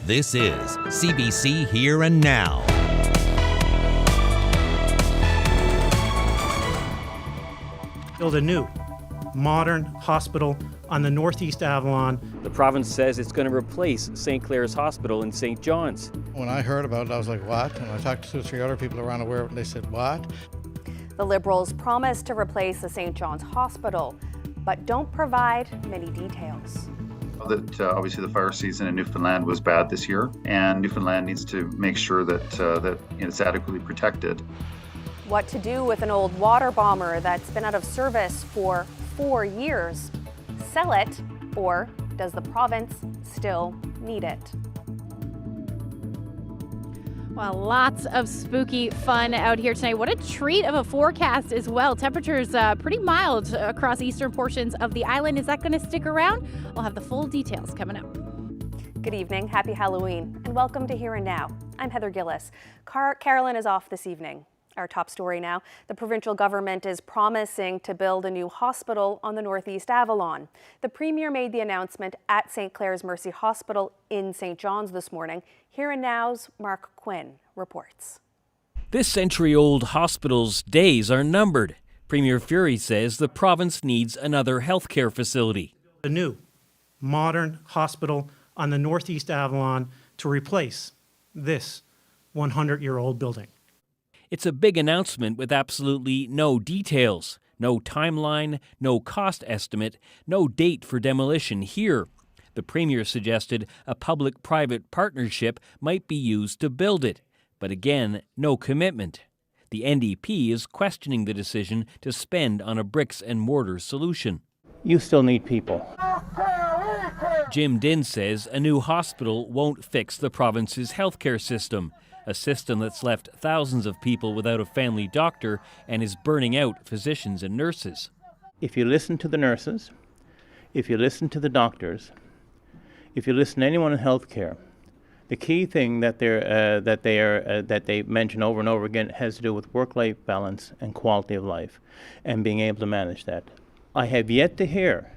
This is CBC Here and Now. Build a new, modern hospital on the Northeast Avalon. The province says it's going to replace St. Clair's Hospital in St. John's. When I heard about it, I was like, what? And I talked to 2 or 3 other people around aware of it, and they said, what? The Liberals promised to replace the St. John's Hospital, but don't provide many details. That obviously the fire season in Newfoundland was bad this year, and Newfoundland needs to make sure that it's adequately protected. What to do with an old water bomber that's been out of service for 4 years? Sell it, or does the province still need it? Well, lots of spooky fun out here tonight. What a treat of a forecast as well. Temperatures pretty mild across eastern portions of the island. Is that going to stick around? We'll have the full details coming up. Good evening, happy Halloween, and welcome to Here and Now. I'm Heather Gillis. Carolyn is off this evening. Our top story now, the provincial government is promising to build a new hospital on the Northeast Avalon. The Premier made the announcement at St. Clair's Mercy Hospital in St. John's this morning. Here and Now's Mark Quinn reports. This century-old hospital's days are numbered. Premier Fiona says the province needs another healthcare facility. A new, modern hospital on the Northeast Avalon to replace this 100-year-old building. It's a big announcement with absolutely no details, no timeline, no cost estimate, no date for demolition here. The Premier suggested a public-private partnership might be used to build it, but again, no commitment. The NDP is questioning the decision to spend on a bricks-and-mortar solution. You still need people. Jim Dinn says a new hospital won't fix the province's healthcare system, a system that's left thousands of people without a family doctor and is burning out physicians and nurses. If you listen to the nurses, if you listen to the doctors, if you listen to anyone in healthcare, the key thing that they mention over and over again has to do with work-life balance and quality of life and being able to manage that. I have yet to hear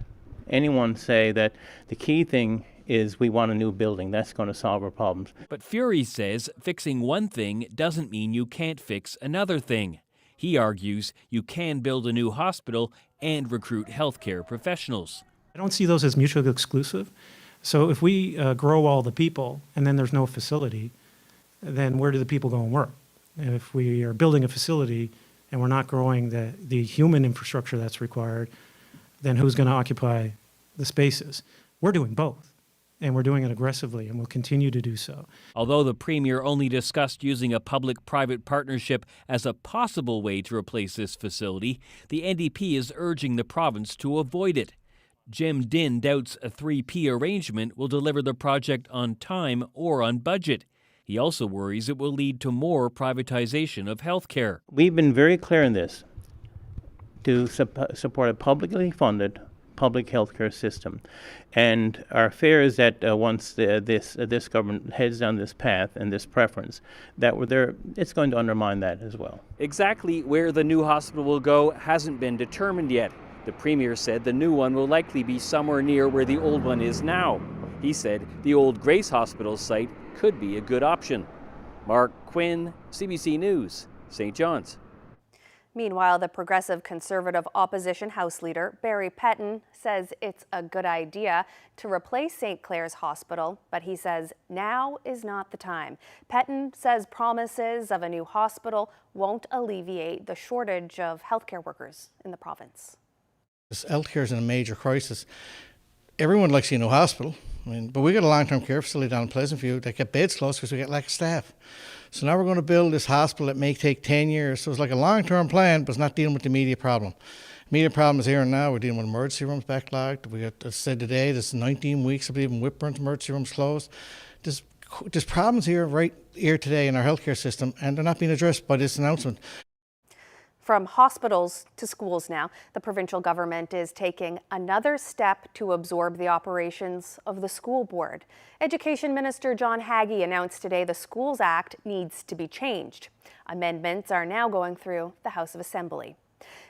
anyone say that the key thing is we want a new building. That's going to solve our problems. But Fiona says fixing one thing doesn't mean you can't fix another thing. He argues you can build a new hospital and recruit healthcare professionals. I don't see those as mutually exclusive. So if we grow all the people and then there's no facility, then where do the people go and work? And if we are building a facility and we're not growing the human infrastructure that's required, then who's going to occupy the spaces? We're doing both. And we're doing it aggressively, and we'll continue to do so. Although the Premier only discussed using a public-private partnership as a possible way to replace this facility, the NDP is urging the province to avoid it. Jim Dinn doubts a 3P arrangement will deliver the project on time or on budget. He also worries it will lead to more privatization of healthcare. We've been very clear in this to support a publicly funded public healthcare system, and our fear is that once this government heads down this path and this preference, that it's going to undermine that as well. Exactly where the new hospital will go hasn't been determined yet. The Premier said the new one will likely be somewhere near where the old one is now. He said the old Grace Hospital site could be a good option. Mark Quinn, CBC News, St. John's. Meanwhile, the Progressive Conservative Opposition House Leader, Barry Petton, says it's a good idea to replace St. Clair's Hospital, but he says now is not the time. Petton says promises of a new hospital won't alleviate the shortage of healthcare workers in the province. Healthcare is in a major crisis. Everyone likes a new hospital, but we got a long-term care facility down in Pleasantview that get beds closed because we get lack of staff. So now we're going to build this hospital that may take 10 years. So it's like a long-term plan, but it's not dealing with the immediate problem. Immediate problem is here and now. We're dealing with emergency rooms backlogged. We got, as said today, there's 19 weeks, I believe, in Whitburn's emergency rooms closed. There's problems here, right here today in our healthcare system, and they're not being addressed by this announcement. From hospitals to schools now, the provincial government is taking another step to absorb the operations of the school board. Education Minister John Haggie announced today the Schools Act needs to be changed. Amendments are now going through the House of Assembly.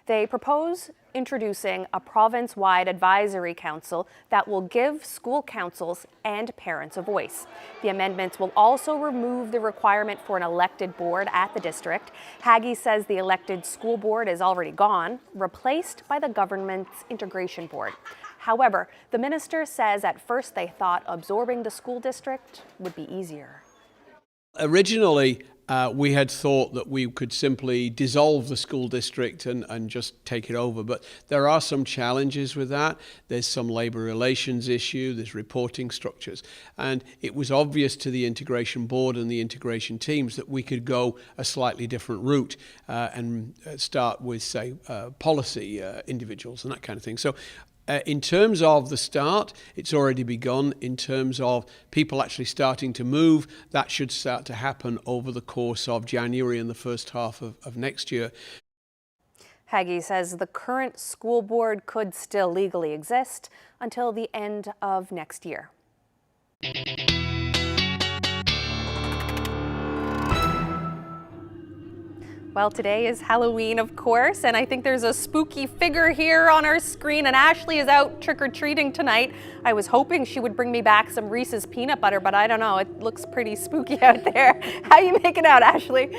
They propose introducing a province-wide advisory council that will give school councils and parents a voice. The amendments will also remove the requirement for an elected board at the district. Haggie says the elected school board is already gone, replaced by the government's integration board. However, the minister says at first they thought absorbing the school district would be easier. Originally, we had thought that we could simply dissolve the school district and just take it over, but there are some challenges with that. There's some labour relations issue, there's reporting structures, and it was obvious to the integration board and the integration teams that we could go a slightly different route and start with, say, policy individuals and that kind of thing. So in terms of the start, it's already begun. In terms of people actually starting to move, that should start to happen over the course of January and the first half of next year. Haggie says the current school board could still legally exist until the end of next year. Well, today is Halloween, of course, and I think there's a spooky figure here on our screen, and Ashley is out trick-or-treating tonight. I was hoping she would bring me back some Reese's peanut butter, but I don't know, it looks pretty spooky out there. How you making out, Ashley?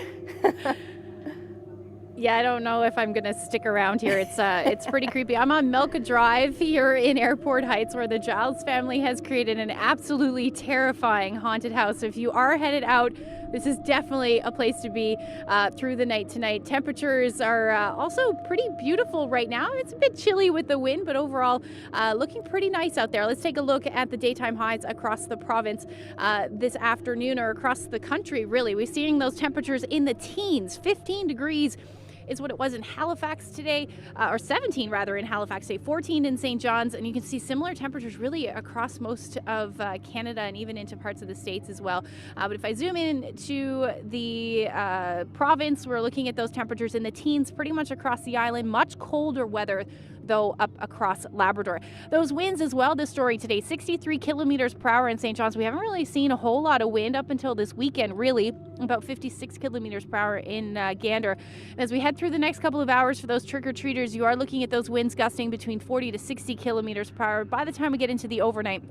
Yeah, I don't know if I'm gonna stick around here. It's pretty creepy. I'm on Milka Drive here in Airport Heights, where the Giles family has created an absolutely terrifying haunted house. If you are headed out, this is definitely a place to be through the night tonight. Temperatures are also pretty beautiful right now. It's a bit chilly with the wind, but overall looking pretty nice out there. Let's take a look at the daytime highs across the province this afternoon, or across the country, really. We're seeing those temperatures in the teens. 15 degrees is what it was in Halifax today, or 17 rather in Halifax today, 14 in St. John's, and you can see similar temperatures really across most of Canada and even into parts of the States as well. But if I zoom in to the province, we're looking at those temperatures in the teens pretty much across the island. Much colder weather though up across Labrador. Those winds as well, this story today, 63 kilometers per hour in St. John's. We haven't really seen a whole lot of wind up until this weekend, really, about 56 kilometers per hour in Gander. And as we head through the next couple of hours for those trick-or-treaters, you are looking at those winds gusting between 40 to 60 kilometers per hour. By the time we get into the overnight,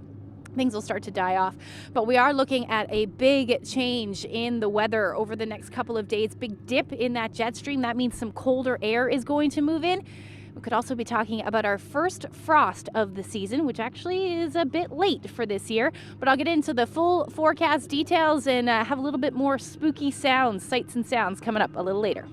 things will start to die off. But we are looking at a big change in the weather over the next couple of days. Big dip in that jet stream. That means some colder air is going to move in. We could also be talking about our first frost of the season, which actually is a bit late for this year. But I'll get into the full forecast details and have a little bit more spooky sounds, sights and sounds coming up a little later.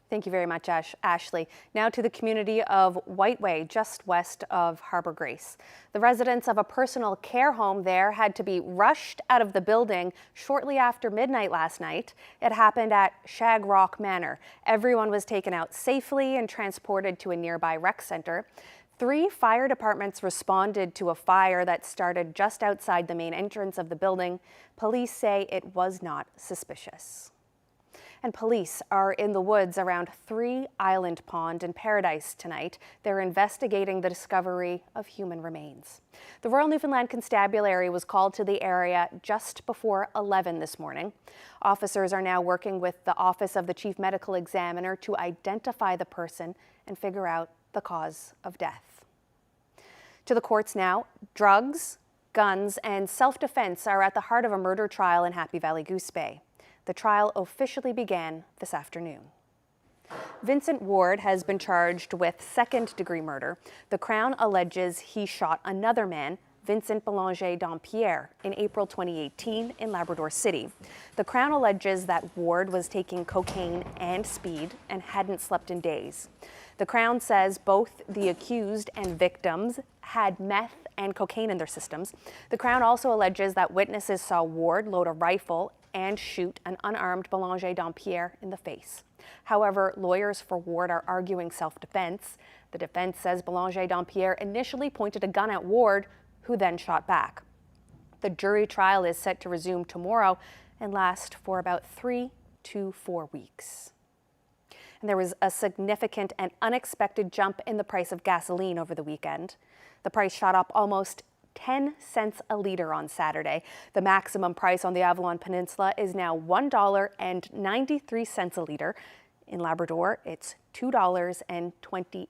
Thank you very much, Ashley. Now to the community of Whiteway, just west of Harbour Grace. The residents of a personal care home there had to be rushed out of the building shortly after midnight last night. It happened at Shag Rock Manor. Everyone was taken out safely and transported to a nearby rec center. 3 fire departments responded to a fire that started just outside the main entrance of the building. Police say it was not suspicious. And police are in the woods around 3 Island Pond in Paradise tonight. They're investigating the discovery of human remains. The Royal Newfoundland Constabulary was called to the area just before 11 this morning. Officers are now working with the Office of the Chief Medical Examiner to identify the person and figure out the cause of death. To the courts now. Drugs, guns, and self-defense are at the heart of a murder trial in Happy Valley Goose Bay. The trial officially began this afternoon. Vincent Ward has been charged with second-degree murder. The Crown alleges he shot another man, Vincent Belanger Dampierre, in April 2018 in Labrador City. The Crown alleges that Ward was taking cocaine and speed and hadn't slept in days. The Crown says both the accused and victims had meth and cocaine in their systems. The Crown also alleges that witnesses saw Ward load a rifle and shoot an unarmed Belanger Dampierre in the face. However, lawyers for Ward are arguing self-defense. The defense says Belanger Dampierre initially pointed a gun at Ward, who then shot back. The jury trial is set to resume tomorrow and last for about 3 to 4 weeks. And there was a significant and unexpected jump in the price of gasoline over the weekend. The price shot up almost 10 cents a litre on Saturday. The maximum price on the Avalon Peninsula is now $1.93 a litre. In Labrador, it's $2.28.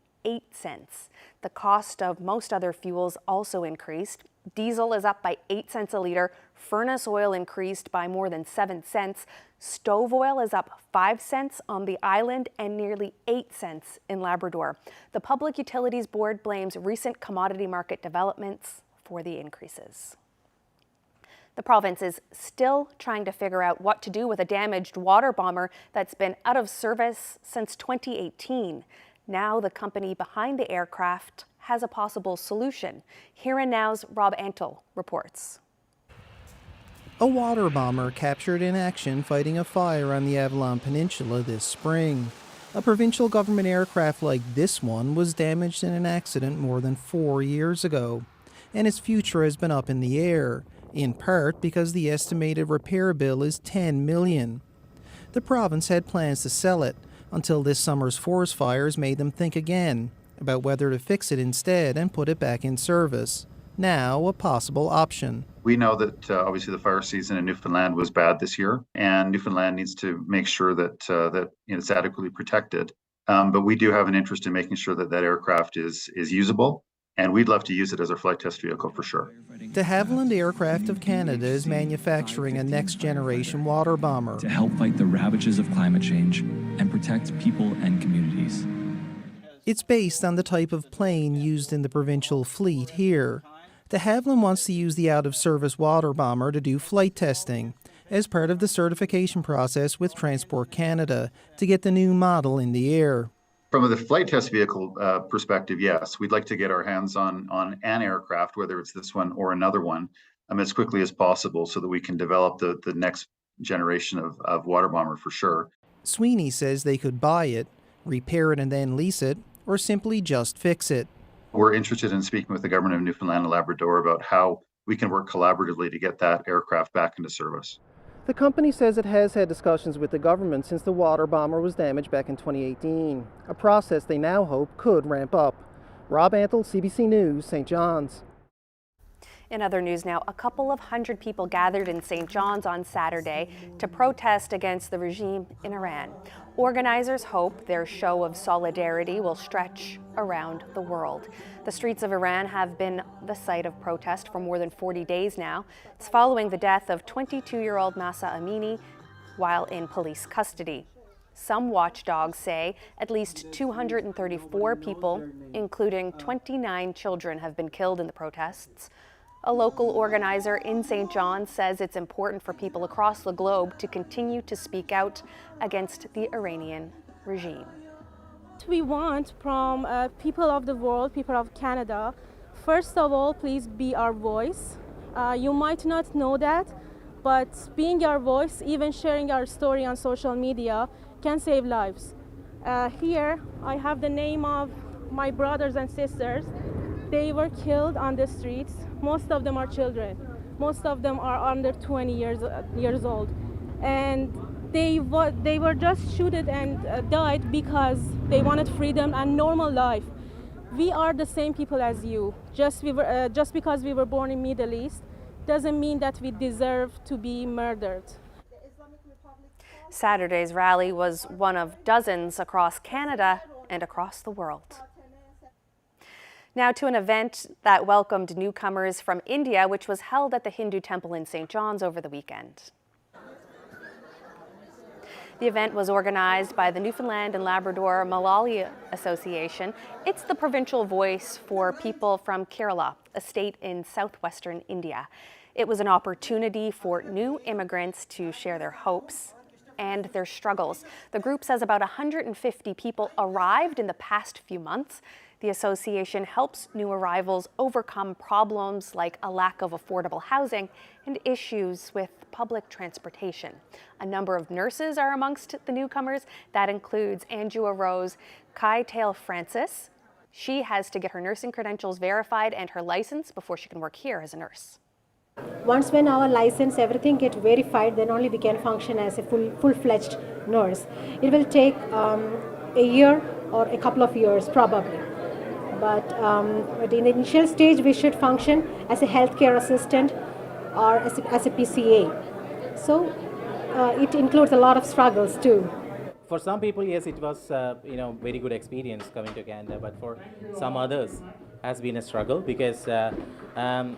The cost of most other fuels also increased. Diesel is up by 8 cents a litre. Furnace oil increased by more than 7 cents. Stove oil is up 5 cents on the island and nearly 8 cents in Labrador. The Public Utilities Board blames recent commodity market developments for the increases. The province is still trying to figure out what to do with a damaged water bomber that's been out of service since 2018. Now the company behind the aircraft has a possible solution. Here and Now's Rob Antle reports. A water bomber captured in action fighting a fire on the Avalon Peninsula this spring. A provincial government aircraft like this one was damaged in an accident more than 4 years ago, and its future has been up in the air, in part because the estimated repair bill is $10 million. The province had plans to sell it until this summer's forest fires made them think again about whether to fix it instead and put it back in service. Now, a possible option. We know that obviously the fire season in Newfoundland was bad this year, and Newfoundland needs to make sure that it's adequately protected. But we do have an interest in making sure that that aircraft is usable, and we'd love to use it as our flight test vehicle for sure. De Havilland Aircraft of Canada is manufacturing a next-generation water bomber to help fight the ravages of climate change and protect people and communities. It's based on the type of plane used in the provincial fleet here. De Havilland wants to use the out-of-service water bomber to do flight testing as part of the certification process with Transport Canada to get the new model in the air. From the flight test vehicle perspective, yes, we'd like to get our hands on an aircraft, whether it's this one or another one, as quickly as possible so that we can develop the next generation of water bomber for sure. Sweeney says they could buy it, repair it and then lease it, or simply just fix it. We're interested in speaking with the government of Newfoundland and Labrador about how we can work collaboratively to get that aircraft back into service. The company says it has had discussions with the government since the water bomber was damaged back in 2018, a process they now hope could ramp up. Rob Antle, CBC News, St. John's. In other news now, a couple of hundred people gathered in St. John's on Saturday to protest against the regime in Iran. Organizers hope their show of solidarity will stretch around the world. The streets of Iran have been the site of protest for more than 40 days now. It's following the death of 22-year-old Mahsa Amini while in police custody. Some watchdogs say at least 234 people, including 29 children, have been killed in the protests. A local organizer in St. John's says it's important for people across the globe to continue to speak out against the Iranian regime. We want from people of the world, people of Canada, first of all, please be our voice. You might not know that, but being our voice, even sharing our story on social media, can save lives. Here, I have the name of my brothers and sisters. They were killed on the streets. Most of them are children. Most of them are under 20 years old. And they were just shooted and died because they wanted freedom and normal life. We are the same people as you. Just because we were born in Middle East doesn't mean that we deserve to be murdered. Saturday's rally was one of dozens across Canada and across the world. Now to an event that welcomed newcomers from India, which was held at the Hindu temple in St. John's over the weekend. The event was organized by the Newfoundland and Labrador Malayali Association. It's the provincial voice for people from Kerala, a state in southwestern India. It was an opportunity for new immigrants to share their hopes and their struggles. The group says about 150 people arrived in the past few months. The association helps new arrivals overcome problems like a lack of affordable housing and issues with public transportation. A number of nurses are amongst the newcomers. That includes Anjua Rose Kaitail Francis. She has to get her nursing credentials verified and her license before she can work here as a nurse. Once when our license, everything get verified, then only we can function as a full-fledged nurse. It will take a year or a couple of years probably. But in the initial stage, we should function as a healthcare assistant or as a PCA. So it includes a lot of struggles too. For some people, yes, it was very good experience coming to Canada, but for some others, has been a struggle because after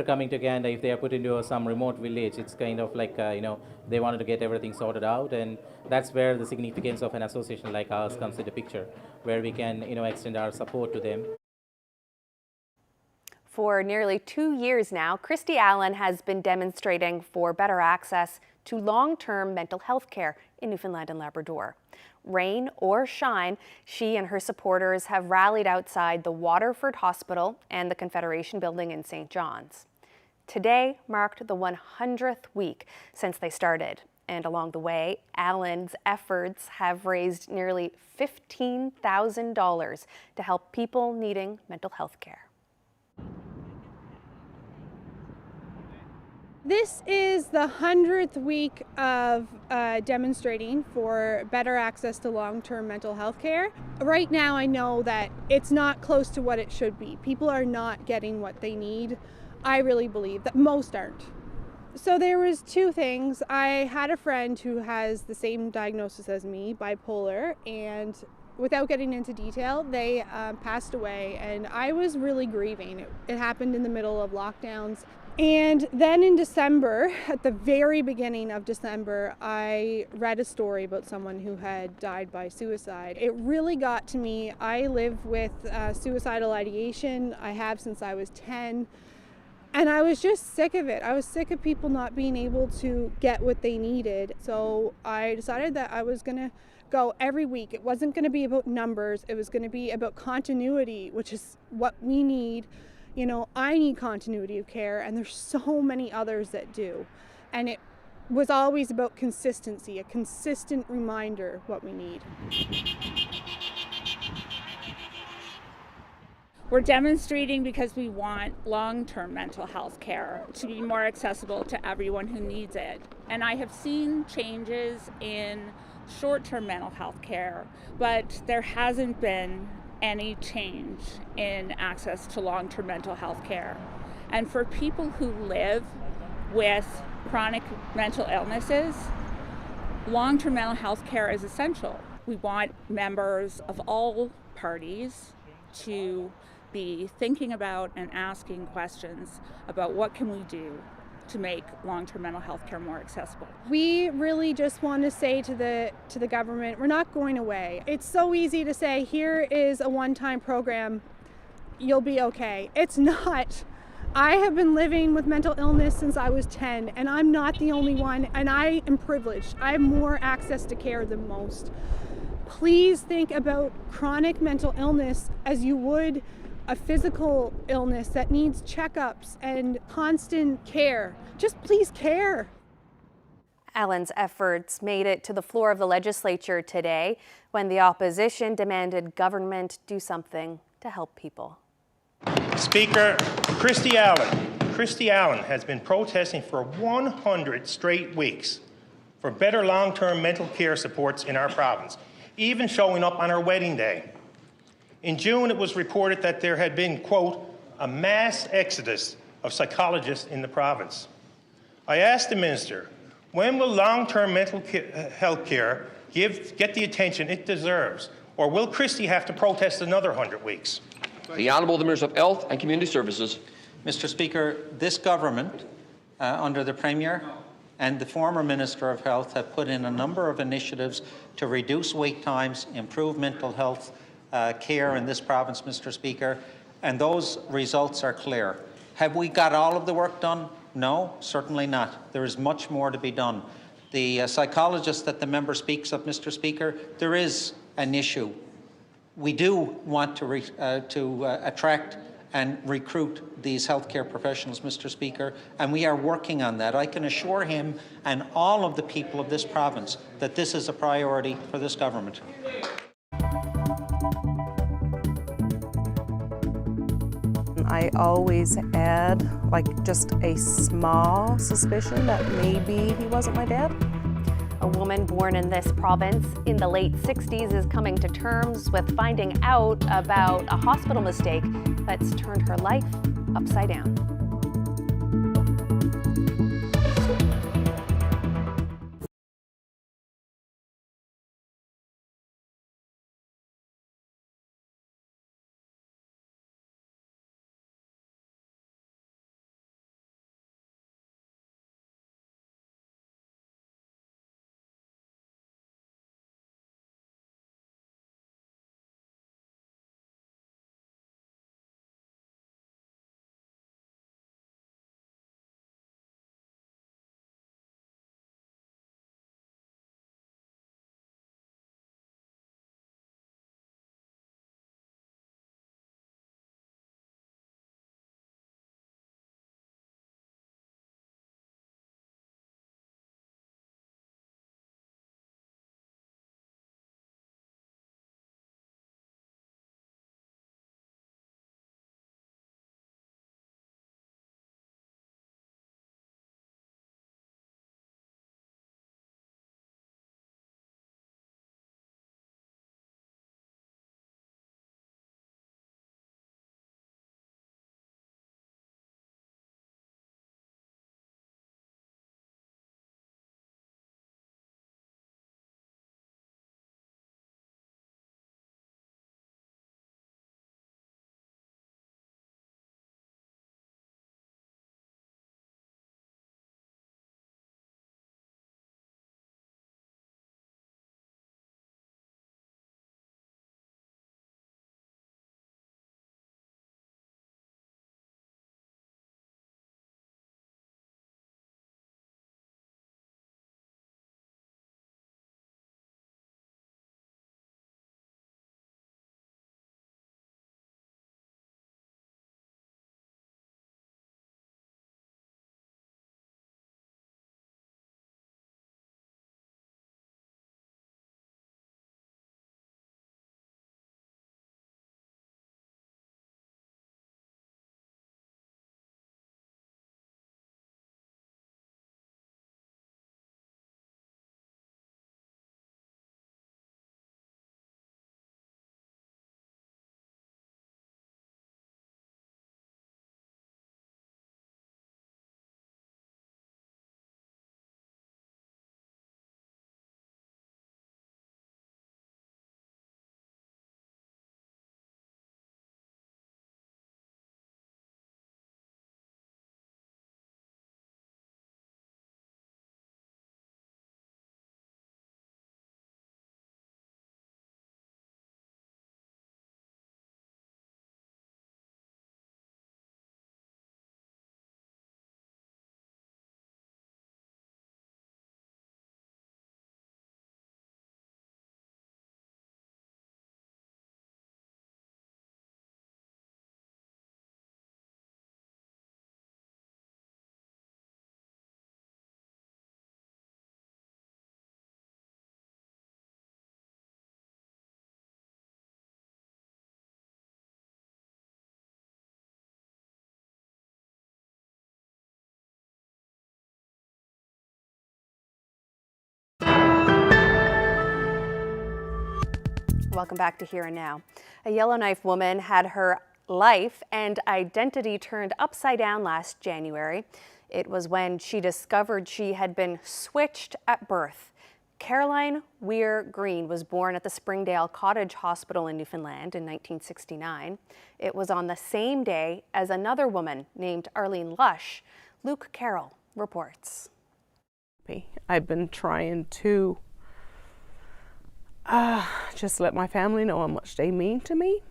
coming to Canada, if they are put into some remote village, it's kind of like they wanted to get everything sorted out, and that's where the significance of an association like ours comes into picture, where we can extend our support to them. For nearly 2 years now, Christy Allen has been demonstrating for better access to long-term mental health care in Newfoundland and Labrador. Rain or shine, she and her supporters have rallied outside the Waterford Hospital and the Confederation Building in St. John's. Today marked the 100th week since they started, and along the way, Allen's efforts have raised nearly $15,000 to help people needing mental health care. This is the 100th week of demonstrating for better access to long-term mental health care. Right now I know that it's not close to what it should be. People are not getting what they need. I really believe that most aren't. So there was two things. I had a friend who has the same diagnosis as me, bipolar, and without getting into detail, they passed away, and I was really grieving. It happened in the middle of lockdowns. And then in December, at the very beginning of December, I read a story about someone who had died by suicide. It really got to me. I live with suicidal ideation. I have since I was 10. And I was just sick of it. I was sick of people not being able to get what they needed. So I decided that I was going to go every week. It wasn't going to be about numbers. It was going to be about continuity, which is what we need. I need continuity of care, and there's so many others that do. And it was always about consistency, a consistent reminder of what we need. We're demonstrating because we want long-term mental health care to be more accessible to everyone who needs it. And I have seen changes in short-term mental health care, but there hasn't been any change in access to long-term mental health care. And for people who live with chronic mental illnesses, long-term mental health care is essential. We want members of all parties to be thinking about and asking questions about what can we do to make long-term mental health care more accessible. We really just want to say to the government, we're not going away. It's so easy to say, here is a one-time program, you'll be okay. It's not. I have been living with mental illness since I was 10, and I'm not the only one, and I am privileged. I have more access to care than most. Please think about chronic mental illness as you would a physical illness that needs checkups and constant care. Just please care. Allen's efforts made it to the floor of the legislature today when the opposition demanded government do something to help people. Speaker, Christy Allen has been protesting for 100 straight weeks for better long-term mental care supports in our province, even showing up on her wedding day. In June, it was reported that there had been, quote, a mass exodus of psychologists in the province. I asked the minister, when will long-term mental health care get the attention it deserves, or will Christy have to protest another 100 weeks? The Honourable the Minister of Health and Community Services. Mr. Speaker, this government, under the Premier and the former Minister of Health, have put in a number of initiatives to reduce wait times, improve mental health care in this province, Mr. Speaker, and those results are clear. Have we got all of the work done? No, certainly not. There is much more to be done. The psychologist that the member speaks of, Mr. Speaker, there is an issue. We do want to attract and recruit these healthcare professionals, Mr. Speaker, and we are working on that. I can assure him and all of the people of this province that this is a priority for this government. I always add just a small suspicion that maybe he wasn't my dad. A woman born in this province in the late 60s is coming to terms with finding out about a hospital mistake that's turned her life upside down. Welcome back to Here and Now. A Yellowknife woman had her life and identity turned upside down last January. It was when she discovered she had been switched at birth. Caroline Weir Green was born at the Springdale Cottage Hospital in Newfoundland in 1969. It was on the same day as another woman named Arlene Lush. Luke Carroll reports. I've been trying to just let my family know how much they mean to me.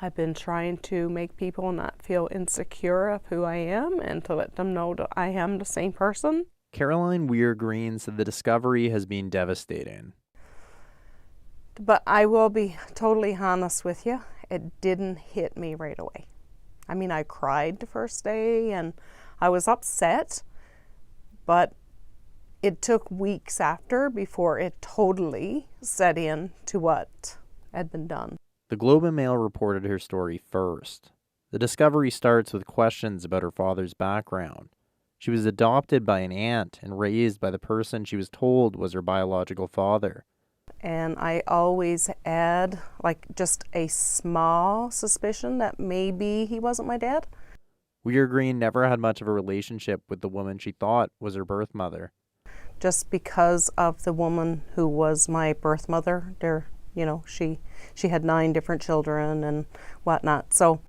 I've been trying to make people not feel insecure of who I am and to let them know that I am the same person. Caroline Weir Green said the discovery has been devastating. But I will be totally honest with you, it didn't hit me right away. I mean, I cried the first day and I was upset, but it took weeks after before it totally set in to what had been done. The Globe and Mail reported her story first. The discovery starts with questions about her father's background. She was adopted by an aunt and raised by the person she was told was her biological father. And I always had just a small suspicion that maybe he wasn't my dad. Weir Green never had much of a relationship with the woman she thought was her birth mother. Just because of the woman who was my birth mother, she had 9 different children and whatnot. So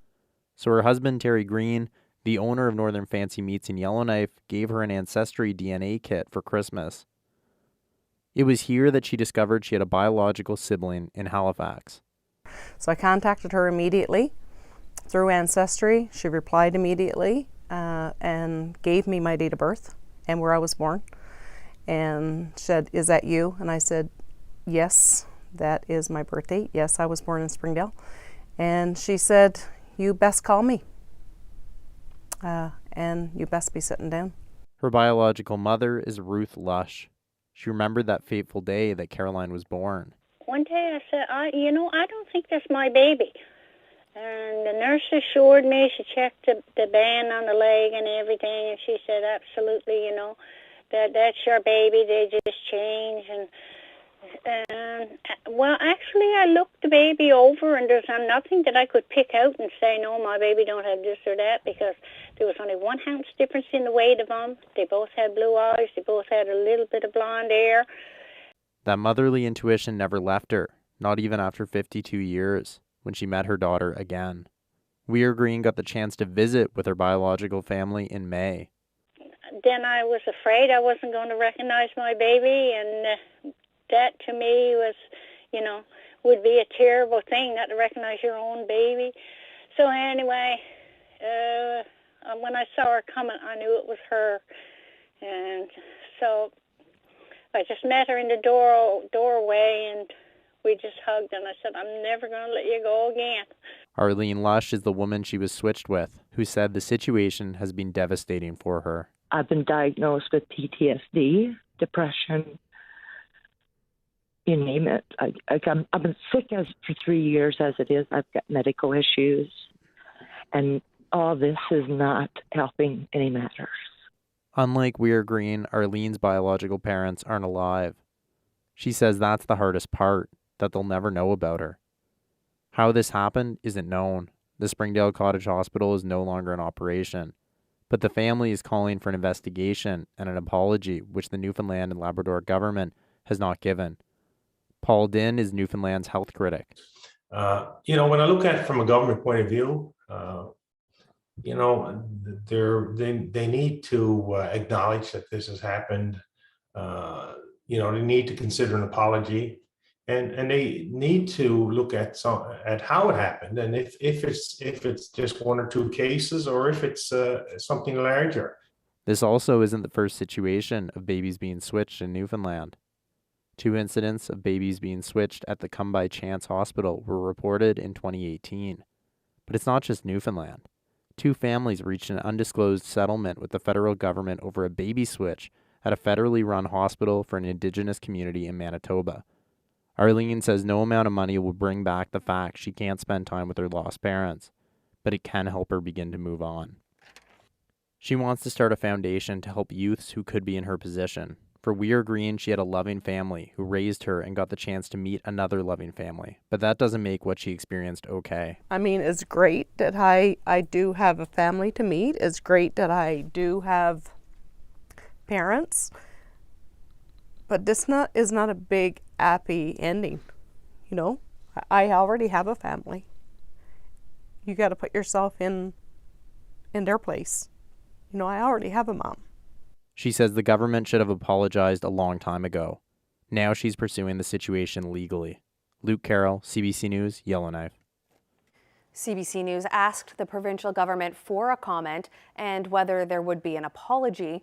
her husband, Terry Green, the owner of Northern Fancy Meats in Yellowknife, gave her an Ancestry DNA kit for Christmas. It was here that she discovered she had a biological sibling in Halifax. So I contacted her immediately through Ancestry. She replied immediately and gave me my date of birth and where I was born. And said, "Is that you?" And I said, "Yes, that is my birth date. Yes, I was born in Springdale." And she said, "You best call me. And you best be sitting down." Her biological mother is Ruth Lush. She remembered that fateful day that Caroline was born. One day I said, I don't think that's my baby. And the nurse assured me, she checked the band on the leg and everything, and she said, absolutely, that's your baby, they just change. Well, actually, I looked the baby over, and there's nothing that I could pick out and say, no, my baby don't have this or that, because there was only 1 ounce difference in the weight of them. They both had blue eyes. They both had a little bit of blonde hair. That motherly intuition never left her, not even after 52 years, when she met her daughter again. Weir Green got the chance to visit with her biological family in May. Then I was afraid I wasn't going to recognize my baby, and that to me was, would be a terrible thing, not to recognize your own baby. So anyway, when I saw her coming, I knew it was her. And so I just met her in the doorway, and we just hugged, and I said, I'm never going to let you go again. Arlene Lush is the woman she was switched with, who said the situation has been devastating for her. I've been diagnosed with PTSD, depression, you name it. I've been sick for 3 years as it is. I've got medical issues, and all this is not helping any matters. Unlike Weir Green, Arlene's biological parents aren't alive. She says that's the hardest part, that they'll never know about her. How this happened isn't known. The Springdale Cottage Hospital is no longer in operation. But the family is calling for an investigation and an apology, which the Newfoundland and Labrador government has not given. Paul Dinn is Newfoundland's health critic. When I look at it from a government point of view, they need to acknowledge that this has happened. They need to consider an apology, and they need to look at how it happened, and if it's just 1 or 2 cases, or if it's something larger. This also isn't the first situation of babies being switched in Newfoundland. 2 incidents of babies being switched at the Come By Chance Hospital were reported in 2018. But it's not just Newfoundland. 2 families reached an undisclosed settlement with the federal government over a baby switch at a federally run hospital for an Indigenous community in Manitoba. Arlene says no amount of money will bring back the fact she can't spend time with her lost parents, but it can help her begin to move on. She wants to start a foundation to help youths who could be in her position, For Weir Green, she had a loving family who raised her and got the chance to meet another loving family. But that doesn't make what she experienced okay. I mean, it's great that I do have a family to meet. It's great that I do have parents. But this is not a big, happy ending. You know, I already have a family. You got to put yourself in their place. You know, I already have a mom. She says the government should have apologized a long time ago. Now she's pursuing the situation legally. Luke Carroll, CBC News, Yellowknife. CBC News asked the provincial government for a comment and whether there would be an apology.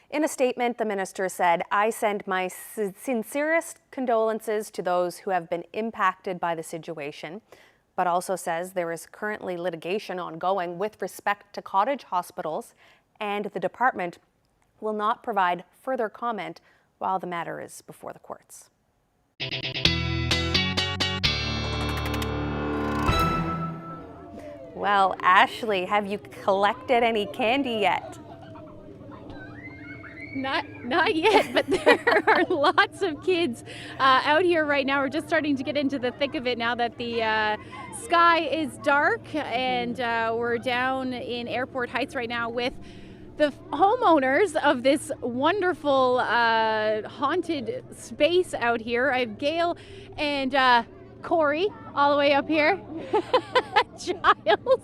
In a statement, the minister said, "I send my sincerest condolences to those who have been impacted by the situation," but also says there is currently litigation ongoing with respect to cottage hospitals, and the department will not provide further comment while the matter is before the courts. Well, Ashley, have you collected any candy yet? Not yet, but there are lots of kids out here right now. We're just starting to get into the thick of it now that the sky is dark, and we're down in Airport Heights right now with the homeowners of this wonderful haunted space out here. I have Gail and Corey all the way up here. Giles.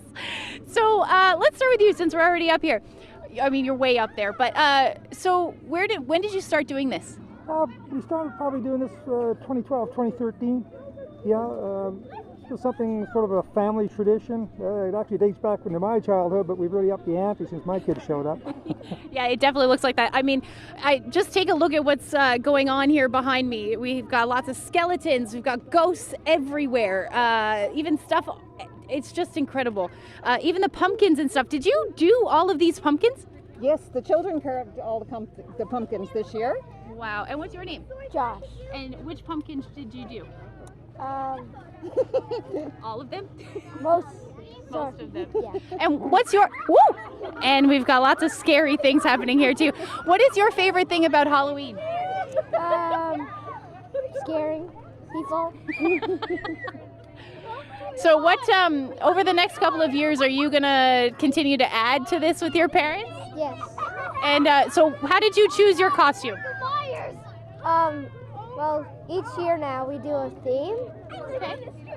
So let's start with you since we're already up here. I mean, you're way up there, but so when did you start doing this? We started probably doing this 2012, 2013. Yeah, it's something sort of a family tradition. It actually dates back into my childhood, but we've really upped the ante since my kids showed up. Yeah, it definitely looks like that. I mean, just take a look at what's going on here behind me. We've got lots of skeletons. We've got ghosts everywhere. Even stuff. It's just incredible. Even the pumpkins and stuff. Did you do all of these pumpkins? Yes, the children carved all the pumpkins this year. Wow. And what's your name? Josh. And which pumpkins did you do? All of them? Most of them. Yeah. And what's your... Woo! And we've got lots of scary things happening here too. What is your favorite thing about Halloween? Scaring people. So what, over the next couple of years, are you going to continue to add to this with your parents? Yes. And so how did you choose your costume? Well, each year now we do a theme. Okay.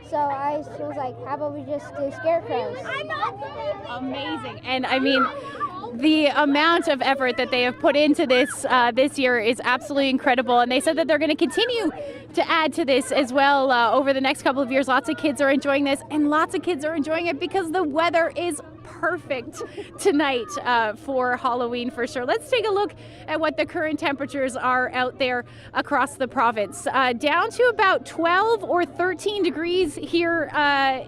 So I was like, how about we just do scarecrows? Amazing. And I mean, the amount of effort that they have put into this this year is absolutely incredible. And they said that they're going to continue to add to this as well over the next couple of years. Lots of kids are enjoying this, and lots of kids are enjoying it because the weather is perfect tonight for Halloween for sure. Let's take a look at what the current temperatures are out there across the province. Down to about 12 or 13 degrees here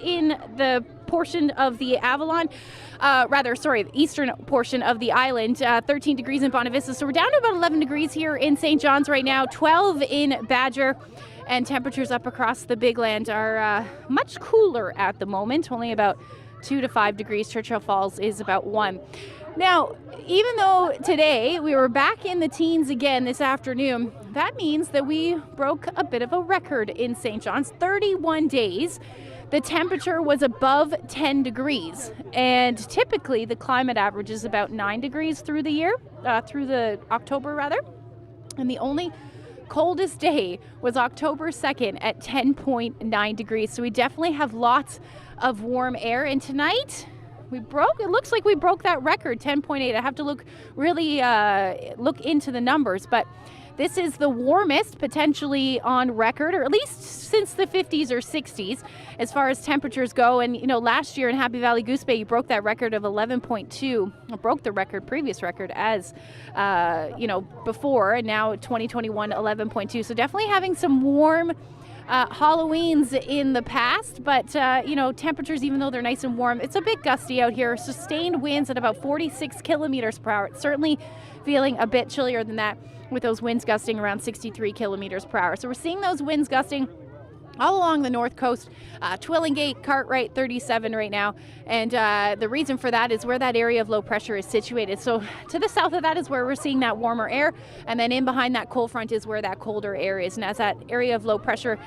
in the portion of the Avalon. The eastern portion of the island, 13 degrees in Bonavista. So we're down to about 11 degrees here in St. John's right now, 12 in Badger, and temperatures up across the Big Land are much cooler at the moment, only about 2 to 5 degrees. Churchill Falls is about 1. Now, even though today we were back in the teens again this afternoon, that means that we broke a bit of a record in St. John's. 31 days. The temperature was above 10 degrees, and typically the climate average is about 9 degrees through the October rather, and the only coldest day was October 2nd at 10.9 degrees. So we definitely have lots of warm air, and tonight it looks like we broke that record, 10.8. I have to look into the numbers, but this is the warmest potentially on record, or at least since the 50s or 60s as far as temperatures go. And, last year in Happy Valley Goose Bay, you broke that record of 11.2, broke the previous record as, before, and now 2021, 11.2. So definitely having some warm Halloweens in the past, but, temperatures, even though they're nice and warm, it's a bit gusty out here. Sustained winds at about 46 kilometers per hour. It's certainly feeling a bit chillier than that, with those winds gusting around 63 kilometers per hour. So we're seeing those winds gusting all along the north coast. Twillingate, Cartwright, 37 right now. And the reason for that is where that area of low pressure is situated. So to the south of that is where we're seeing that warmer air. And then in behind that cold front is where that colder air is. And as that area of low pressure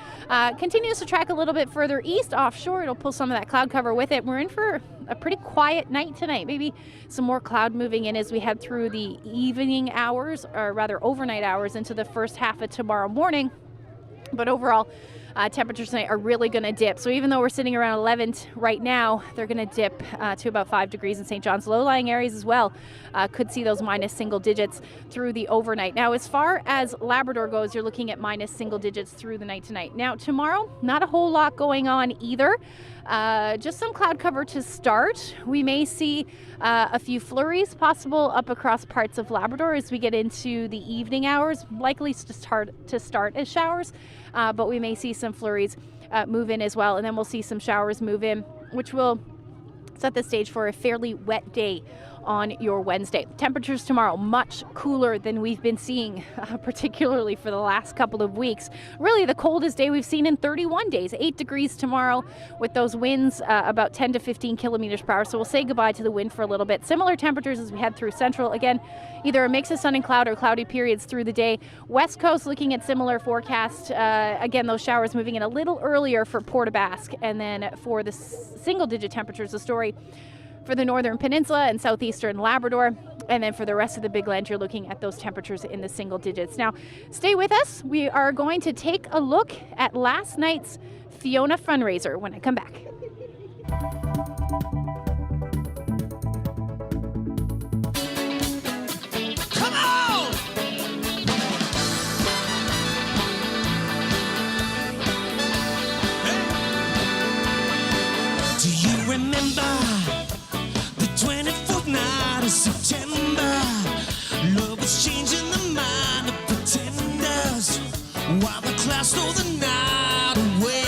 continues to track a little bit further east offshore, it'll pull some of that cloud cover with it. We're in for a pretty quiet night tonight. Maybe some more cloud moving in as we head through the evening hours, or rather overnight hours, into the first half of tomorrow morning. But overall, temperatures tonight are really going to dip. So even though we're sitting around 11 right now, they're going to dip to about 5 degrees in St. John's. Low-lying areas as well could see those minus single digits through the overnight. Now, as far as Labrador goes, you're looking at minus single digits through the night tonight. Now, tomorrow, not a whole lot going on either. Just some cloud cover to start. We may see a few flurries possible up across parts of Labrador as we get into the evening hours, likely to start as showers, but we may see some flurries move in as well, and then we'll see some showers move in, which will set the stage for a fairly wet day on your Wednesday. Temperatures tomorrow much cooler than we've been seeing, particularly for the last couple of weeks. Really the coldest day we've seen in 31 days, 8 degrees tomorrow with those winds about 10 to 15 kilometers per hour. So we'll say goodbye to the wind for a little bit. Similar temperatures as we head through central. Again, either a mix of sun and cloud or cloudy periods through the day. West Coast looking at similar forecast. Again, those showers moving in a little earlier for Port aux Basques, and then for the single digit temperatures, the story for the northern peninsula and southeastern Labrador. And then for the rest of the big land, you're looking at those temperatures in the single digits. Now, stay with us. We are going to take a look at last night's Fiona fundraiser when I come back. Come on! Hey. Do you remember 24th night of September? Love was changing the mind of pretenders while the clouds stole the night away.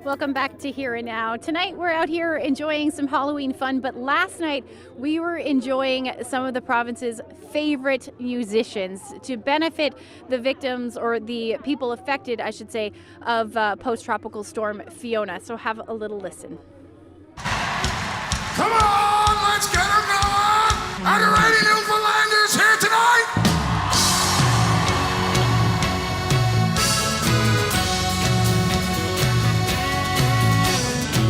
Welcome back to Here and Now. Tonight we're out here enjoying some Halloween fun, but last night we were enjoying some of the province's favorite musicians to benefit the victims, or the people affected, I should say, of post-tropical storm Fiona. So have a little listen. Come on, let's get her going! Are you ready, Newfoundlanders, here tonight?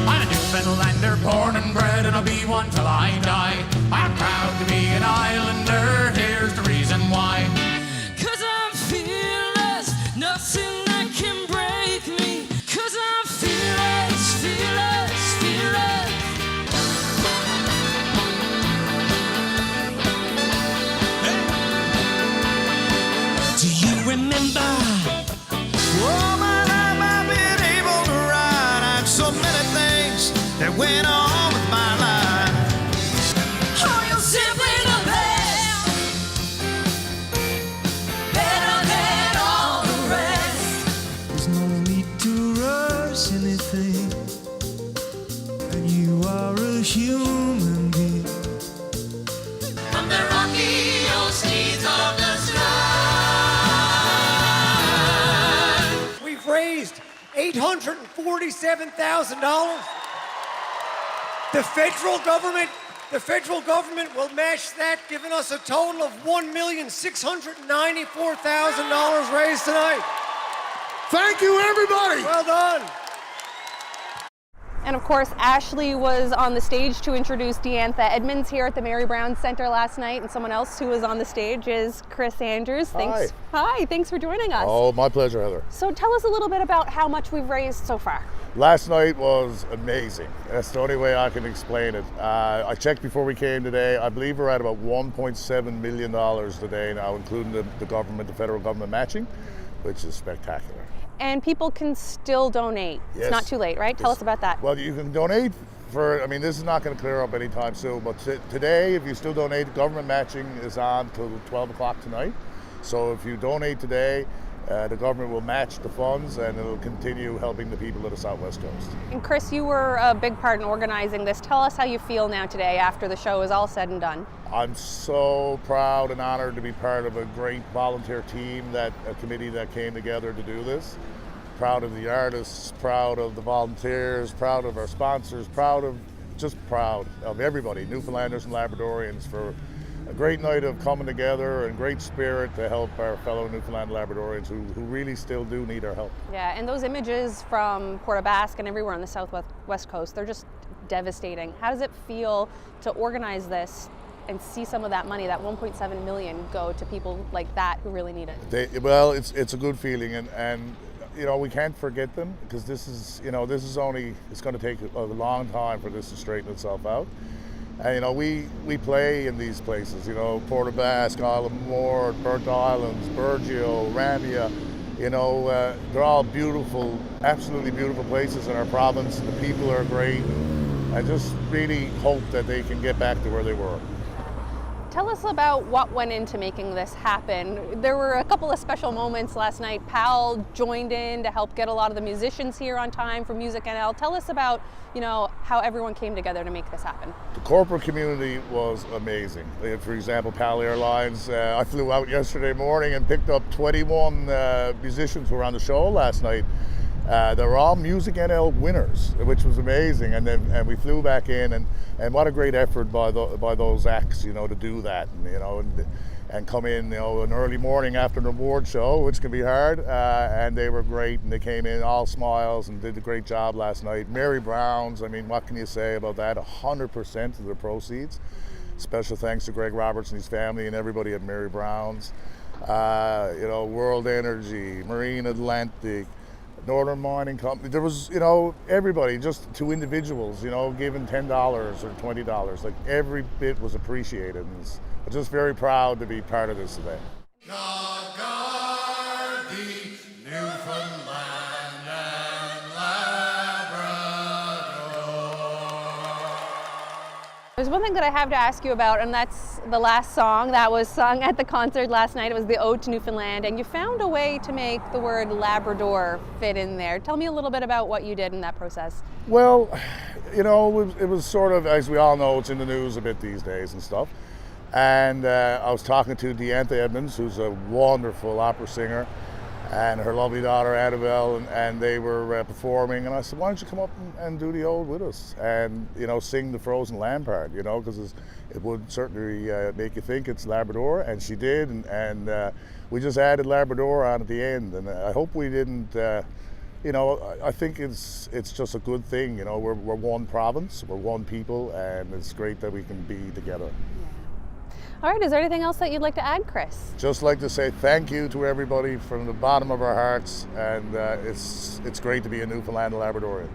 I'm a Newfoundlander, born and bred, and I'll be one till I die. I'm proud to be an islander, here's the reason why. 'Cause I'm fearless, nothing that can break me. 'Cause I'm fearless, fearless, fearless. Do you remember? Oh my life, I've been able to ride on so many things that went on with my life. Oh, you're simply the best, better than all the rest. There's no need to rush anything, and you are a human being. From the rocky old steeds of the sky. We've raised $847,000. The federal government will match that, giving us a total of $1,694,000 raised tonight. Thank you, everybody. Well done. And of course, Ashley was on the stage to introduce Deantha Edmonds here at the Mary Brown Center last night, and someone else who was on the stage is Chris Andrews. Thanks. Hi, thanks for joining us. Oh, my pleasure, Heather. So tell us a little bit about how much we've raised so far. Last night was amazing. That's the only way I can explain it. I checked before we came today. I believe we're at about $1.7 million today now, including the government, the federal government matching, which is spectacular. And people can still donate. Yes. It's not too late, right? Tell us about that. Well, you can donate for, I mean, this is not going to clear up anytime soon, but today, if you still donate, government matching is on till 12 o'clock tonight. So if you donate today, the government will match the funds, and it'll continue helping the people of the Southwest Coast. And Chris, you were a big part in organizing this. Tell us how you feel now today after the show is all said and done. I'm so proud and honored to be part of a great volunteer team, a committee that came together to do this. Proud of the artists, proud of the volunteers, proud of our sponsors, proud of everybody, Newfoundlanders and Labradorians, for a great night of coming together and great spirit to help our fellow Newfoundland Labradorians who really still do need our help. Yeah, and those images from Port aux Basques and everywhere on the Southwest Coast, they're just devastating. How does it feel to organize this and see some of that money, that 1.7 million, go to people like that who really need it? It's a good feeling, and you know, we can't forget them, because this is going to take a long time for this to straighten itself out. And you know, we play in these places, you know, Port aux Basques, Isle of Moore, Burnt Islands, Burgeo, Rambia. You know, they're all beautiful, absolutely beautiful places in our province. The people are great. I just really hope that they can get back to where they were. Tell us about what went into making this happen. There were a couple of special moments last night. Pal joined in to help get a lot of the musicians here on time for Music NL. Tell us about, you know, how everyone came together to make this happen. The corporate community was amazing. For example, Pal Airlines, I flew out yesterday morning and picked up 21 musicians who were on the show last night. They were all Music NL winners, which was amazing. And we flew back in, and what a great effort by those acts, you know, to do that, and come in, you know, an early morning after an award show, which can be hard. And they were great, and they came in all smiles and did a great job last night. Mary Brown's, I mean, what can you say about that? 100% of the proceeds. Special thanks to Greg Roberts and his family and everybody at Mary Brown's. You know, World Energy, Marine Atlantic, Northern Mining Company. There was, you know, everybody, just to individuals, you know, giving $10 or $20. Like, every bit was appreciated. And I'm just very proud to be part of this event. I There's one thing that I have to ask you about, and that's the last song that was sung at the concert last night. It was the Ode to Newfoundland, and you found a way to make the word Labrador fit in there. Tell me a little bit about what you did in that process. Well, you know, it was sort of, as we all know, it's in the news a bit these days and stuff. And I was talking to Deantha Edmonds, who's a wonderful opera singer, and her lovely daughter Annabelle, and they were performing, and I said, why don't you come up and do the Ode with us, and you know, sing the Frozen Land part, you know, because it would certainly make you think it's Labrador, and she did, and we just added Labrador on at the end, and I hope we didn't, you know, I think it's just a good thing, you know, we're one province, we're one people, and it's great that we can be together. All right, is there anything else that you'd like to add, Chris? Just like to say thank you to everybody from the bottom of our hearts, and it's great to be a Newfoundland and Labradorian.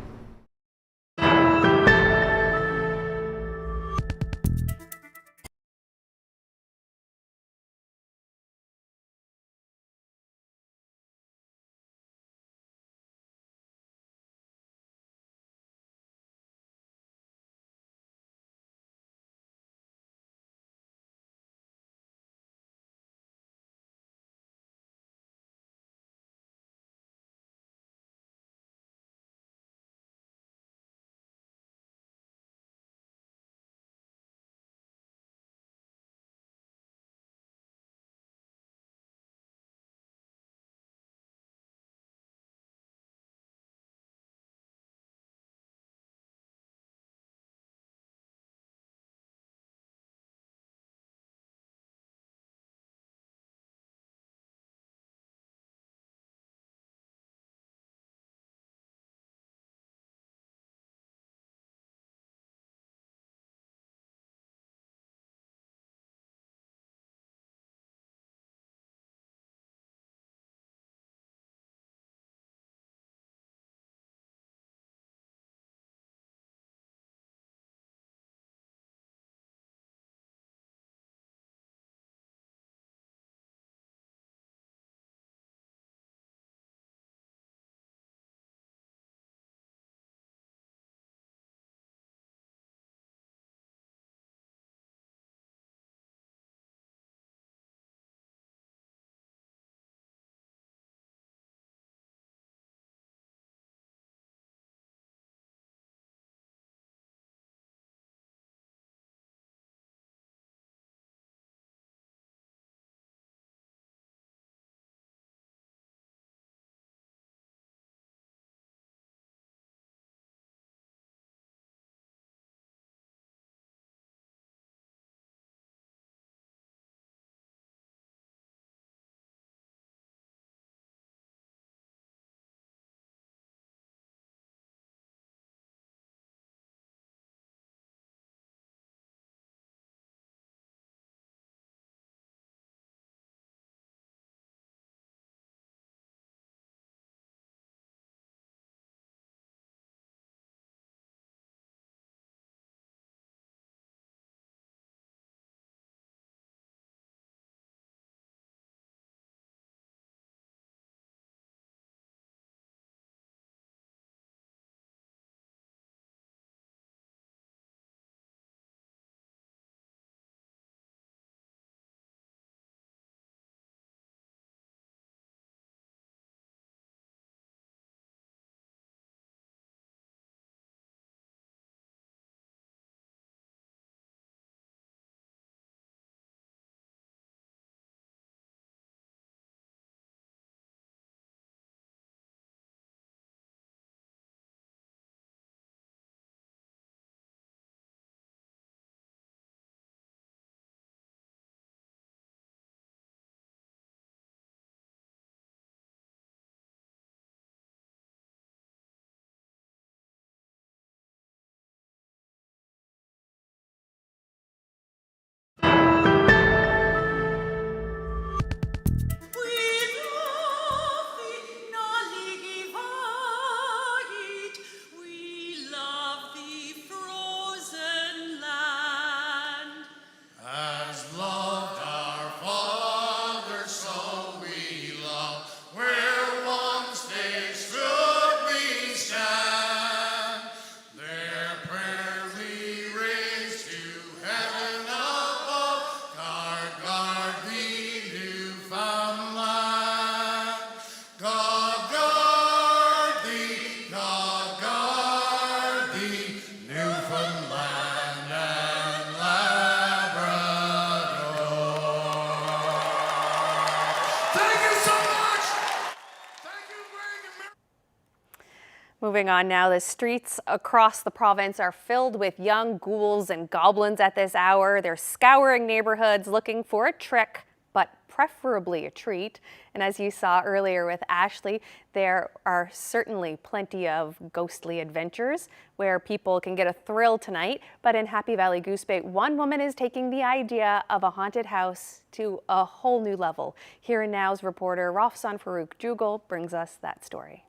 Moving on now, the streets across the province are filled with young ghouls and goblins at this hour. They're scouring neighborhoods looking for a trick, but preferably a treat. And as you saw earlier with Ashley, there are certainly plenty of ghostly adventures where people can get a thrill tonight. But in Happy Valley Goose Bay, one woman is taking the idea of a haunted house to a whole new level. Here and Now's reporter Rafsan Farouk Jugal brings us that story.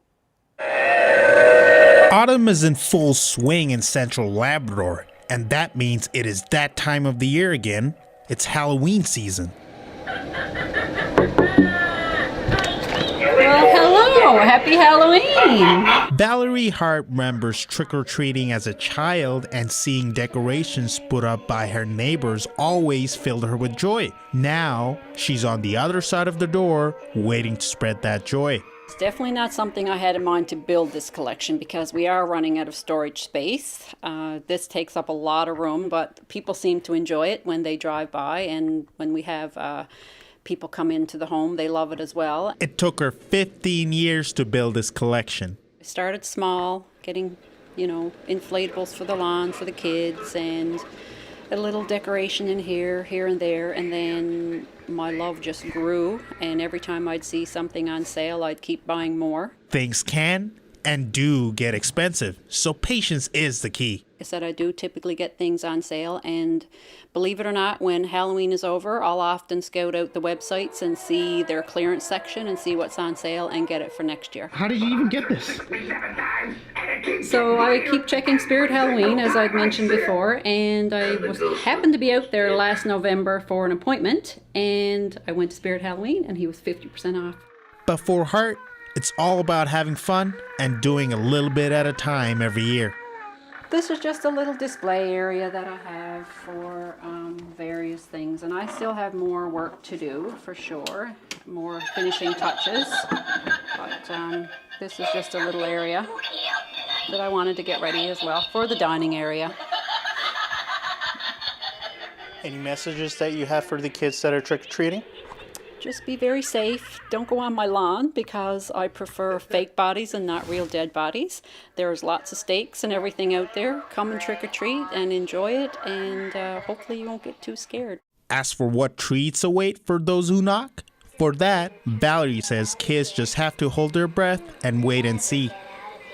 Autumn is in full swing in central Labrador, and that means it is that time of the year again. It's Halloween season. Well, hello! Happy Halloween! Valerie Hart remembers trick-or-treating as a child, and seeing decorations put up by her neighbors always filled her with joy. Now, she's on the other side of the door, waiting to spread that joy. It's definitely not something I had in mind to build this collection because we are running out of storage space. This takes up a lot of room, but people seem to enjoy it when they drive by, and when we have people come into the home, they love it as well. It took her 15 years to build this collection. I started small, getting, inflatables for the lawn for the kids and a little decoration in here and there, and then my love just grew, and every time I'd see something on sale, I'd keep buying more. Things can and do get expensive, so patience is the key. I said I do typically get things on sale, and believe it or not, when Halloween is over, I'll often scout out the websites and see their clearance section and see what's on sale and get it for next year. How did you even get this? So I keep checking Spirit Halloween, as I'd mentioned before, and I happened to be out there last November for an appointment, and I went to Spirit Halloween and he was 50% off. But for Hart, it's all about having fun and doing a little bit at a time every year. This is just a little display area that I have for various things, and I still have more work to do for sure, more finishing touches, but this is just a little area that I wanted to get ready as well for the dining area. Any messages that you have for the kids that are trick-or-treating? Just be very safe. Don't go on my lawn because I prefer fake bodies and not real dead bodies. There's lots of stakes and everything out there. Come and trick or treat and enjoy it, and hopefully you won't get too scared. As for what treats await for those who knock, for that, Valerie says kids just have to hold their breath and wait and see.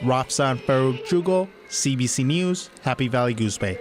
Rafsan Farouk Jugal, CBC News, Happy Valley Goose Bay.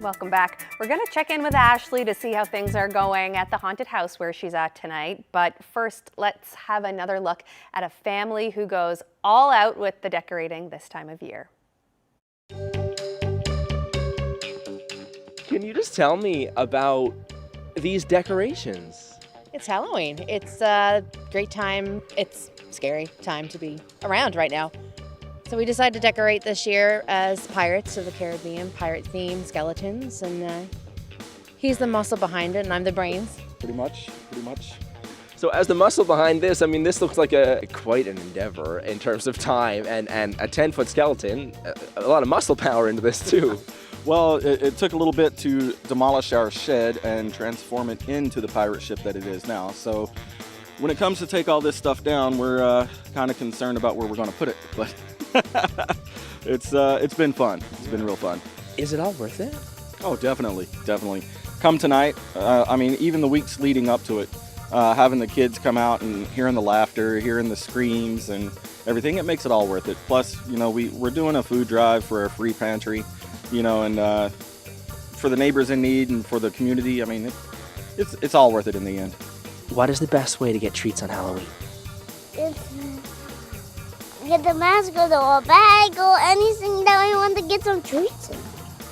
Welcome back. We're going to check in with Ashley to see how things are going at the haunted house where she's at tonight. But first, let's have another look at a family who goes all out with the decorating this time of year. Can you just tell me about these decorations? It's Halloween. It's a great time. It's a scary time to be around right now. So we decided to decorate this year as Pirates of the Caribbean, pirate theme, skeletons, and he's the muscle behind it and I'm the brains. Pretty much. So as the muscle behind this, I mean, this looks like quite an endeavor in terms of time and a 10-foot skeleton, a lot of muscle power into this too. Well, it took a little bit to demolish our shed and transform it into the pirate ship that it is now. So when it comes to take all this stuff down, we're kind of concerned about where we're going to put it. But it's been fun. It's been real fun. Is it all worth it? Oh, definitely. Come tonight. I mean, even the weeks leading up to it, having the kids come out and hearing the laughter, hearing the screams and everything, it makes it all worth it. Plus, you know, we're doing a food drive for our free pantry, you know, and for the neighbors in need and for the community. I mean, it's all worth it in the end. What is the best way to get treats on Halloween? Get the mask or the bag or anything that we want to get some treats in.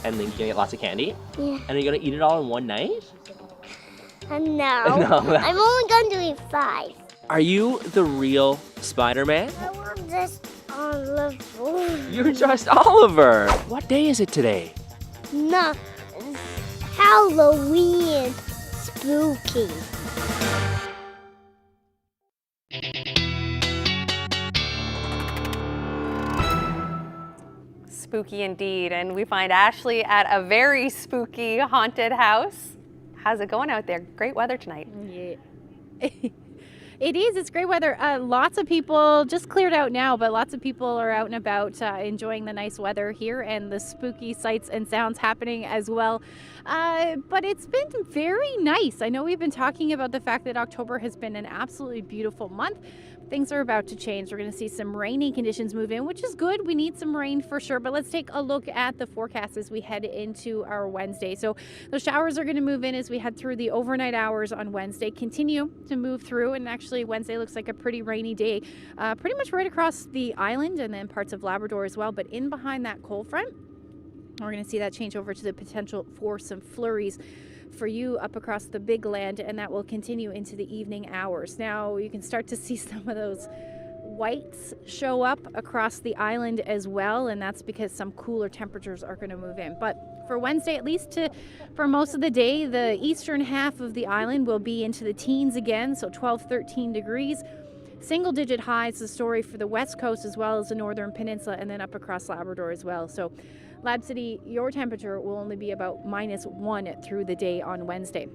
And then you're gonna get lots of candy? Yeah. And are you gonna eat it all in one night? No. No. I'm only going to eat 5. Are you the real Spider-Man? I want this Oliver. You're just Oliver. What day is it today? No. Halloween. Spooky. Spooky indeed, and we find Ashley at a very spooky haunted house. How's it going out there? Great weather tonight. Yeah. It is. It's great weather. Lots of people just cleared out now, but lots of people are out and about enjoying the nice weather here and the spooky sights and sounds happening as well. But it's been very nice. I know we've been talking about the fact that October has been an absolutely beautiful month. Things are about to change. We're going to see some rainy conditions move in, which is good. We need some rain for sure. But let's take a look at the forecast as we head into our Wednesday. So the showers are going to move in as we head through the overnight hours on Wednesday, continue to move through. And actually, Wednesday looks like a pretty rainy day, pretty much right across the island and then parts of Labrador as well. But in behind that cold front, we're going to see that change over to the potential for some flurries for you up across the big land, and that will continue into the evening hours. Now you can start to see some of those whites show up across the island as well, and that's because some cooler temperatures are going to move in. But for Wednesday, at least for most of the day, the eastern half of the island will be into the teens again, so 12-13 degrees. Single digit highs, the story for the west coast as well as the northern peninsula, and then up across Labrador as well. So Lab City, your temperature will only be about -1 through the day on Wednesday.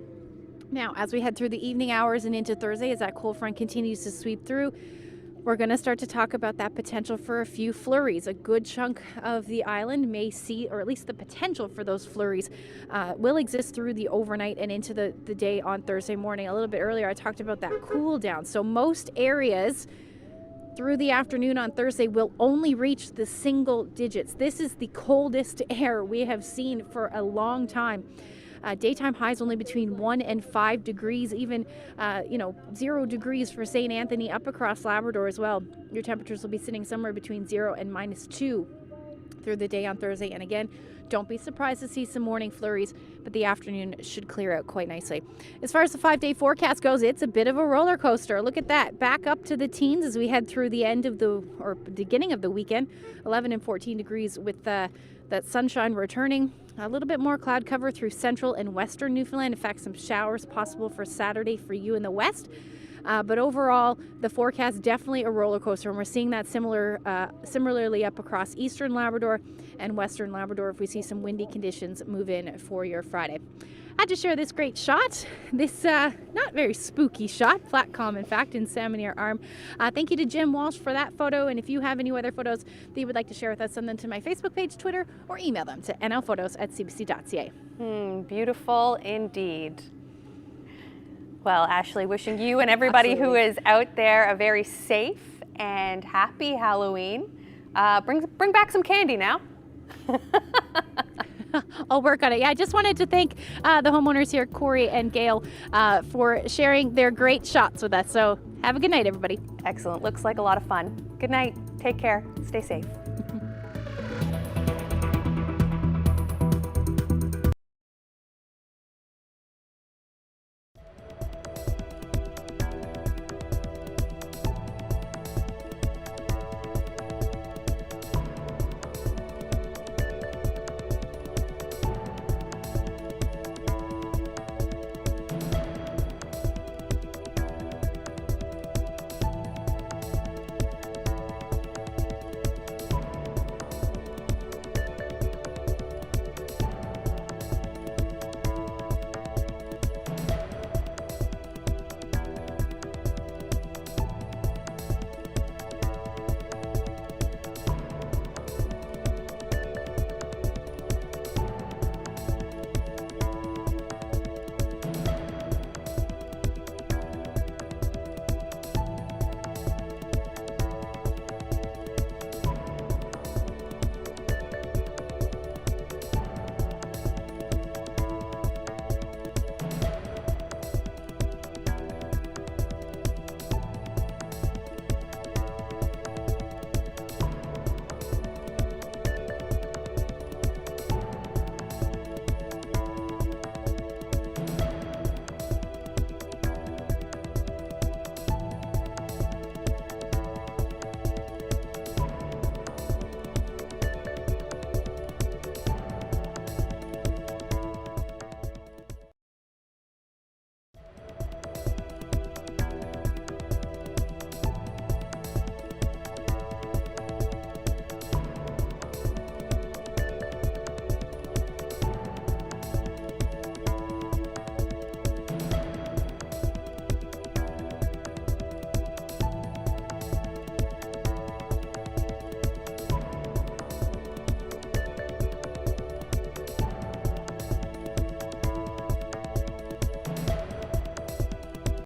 Now, as we head through the evening hours and into Thursday, as that cold front continues to sweep through, we're going to start to talk about that potential for a few flurries. A good chunk of the island may see, or at least the potential for those flurries will exist through the overnight and into the day on Thursday morning. A little bit earlier, I talked about that cool down. So most areas through the afternoon on Thursday will only reach the single digits. This is the coldest air we have seen for a long time. Daytime highs only between 1 and 5 degrees, even 0 degrees for St. Anthony up across Labrador as well. Your temperatures will be sitting somewhere between 0 and -2 through the day on Thursday. And again, don't be surprised to see some morning flurries, but the afternoon should clear out quite nicely. As far as the 5-day forecast goes, it's a bit of a roller coaster. Look at that, back up to the teens as we head through the end of beginning of the weekend. 11 and 14 degrees with that sunshine returning. A little bit more cloud cover through central and western Newfoundland. In fact, some showers possible for Saturday for you in the west. But overall, the forecast definitely a roller coaster, and we're seeing that similarly up across eastern Labrador and western Labrador if we see some windy conditions move in for your Friday. I had to share this great shot, this not very spooky shot, flat calm in fact, in Salmonier Arm. Thank you to Jim Walsh for that photo, and if you have any other photos that you would like to share with us, send them to my Facebook page, Twitter, or email them to nlphotos@cbc.ca. Beautiful indeed. Well, Ashley, wishing you and everybody who is out there a very safe and happy Halloween. Bring back some candy now. I'll work on it. Yeah, I just wanted to thank the homeowners here, Corey and Gail, for sharing their great shots with us. So have a good night, everybody. Excellent. Looks like a lot of fun. Good night. Take care. Stay safe.